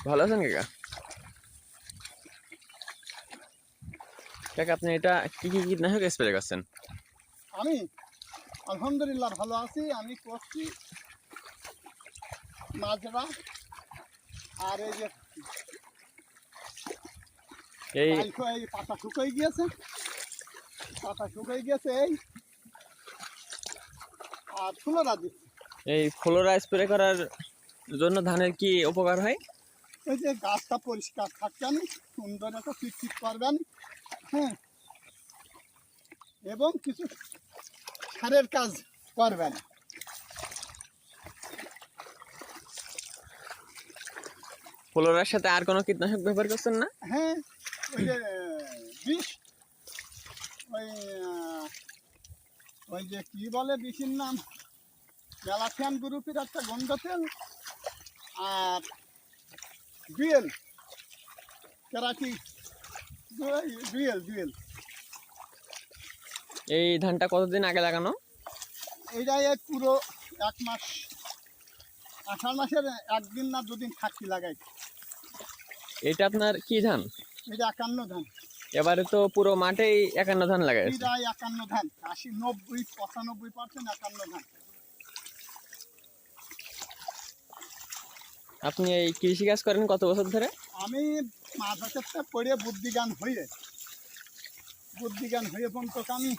ভালো আছেন কাকা? কাকা আপনি এটা কি কি কীটনাশক স্প্রে করছেন? আমি আলহামদুলিল্লাহ ভালো আছি। আমি করছি মাজরা, আর এই যে এই এই পাতা শুকিয়ে গিয়েছে, এই আর ফুলরা দিচ্ছি। এই ফ্লোরা স্প্রে করার জন্য ধানের কি উপকার হয়? ওই যে গাছটা পরিষ্কার থাকবেন, সুন্দর একটা চিকচিক করবেন, হ্যাঁ, এবং কিছু সারের কাজ করবেন। ফ্লোরার সাথে আর কোনো কীটনাশক ব্যবহার করছেন না? হ্যাঁ, ওই যে বিষ, ওই ওই যে কি বলে বিষের নাম, ম্যালাথিয়ান গ্রুপের একটা গন্ধ তেল, আর ডুয়েল কেরাটি, ডুয়েল। এই ধানটা কতদিন আগে লাগানো? এইটাই পুরো 1 মাস, আষাঢ় মাসের 1 দিন না 2 দিন থাকতে লাগাই। এটা আপনার কি ধান? এটা 51 ধান। এবারে তো পুরো মাঠেই 51 ধান লাগাইছে। এটা 51 ধান, 80, 90, 95% 51 ধান। আপনি এই কৃষি কাজ করেন কত বছর ধরে? আমি মাদ্রাসাতে পড়ে বুদ্ধিজ্ঞান হয়ে পর্যন্ত আমি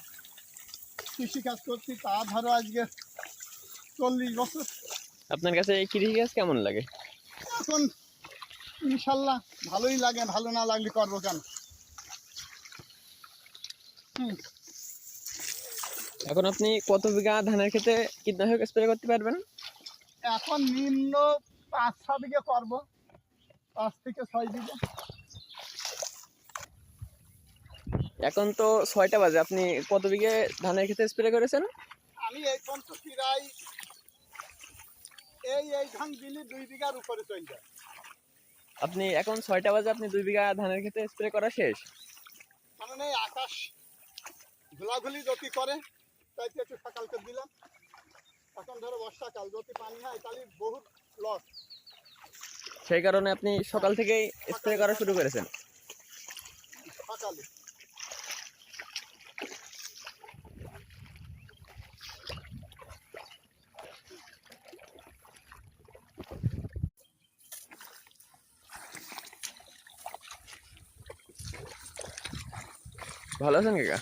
কৃষিকাজ করছি, তা ধরো আজকে 40 বছর। আপনার কাছে এই কৃষি কাজ কেমন লাগে? এখন ইনশাল্লাহ ভালোই লাগে, ভালো না লাগলে করবো কেন। এখন আপনি কত বিঘা ধানের ক্ষেতে কীটনাশক স্প্রে করতে পারবেন? এখন নিম্ন 5-6 বিঘে করবো, 5 থেকে 6 বিঘে। এখন তো 6টা বাজে, আপনি কত বিঘে ধানের ক্ষেতে স্প্রে করেছেন? আমি এই পর্যন্ত প্রায় এই ধান দিলে 2 বিঘার উপরে চলে যায়। আপনি এখন 6টা বাজে, আপনি 2 বিঘা ধানের ক্ষেতে স্প্রে করা শেষ? কারণ এই আকাশ ঘোলাঘুলি যদি করে, তাই একটু সকালকে দিলাম। এখন ধরো বর্ষাকাল, যদি পানি হয় তাহলে বহুত লস। সেই কারণে আপনি সকাল থেকেই স্প্রে করা শুরু করেছেন? সকালে ভালো আছেন কাকা?